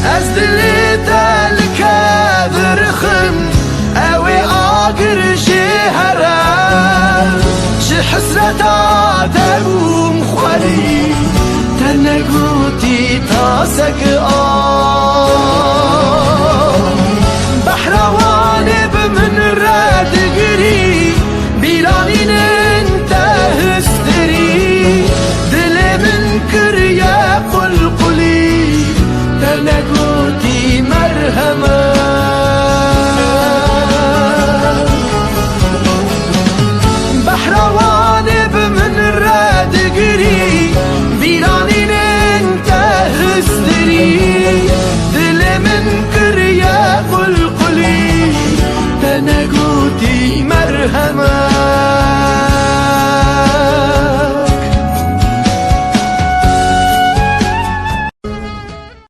أزدلي تلك ذرخم أوي آقر جهرا شي حسرة عدم مخوري تنقوتي تاسك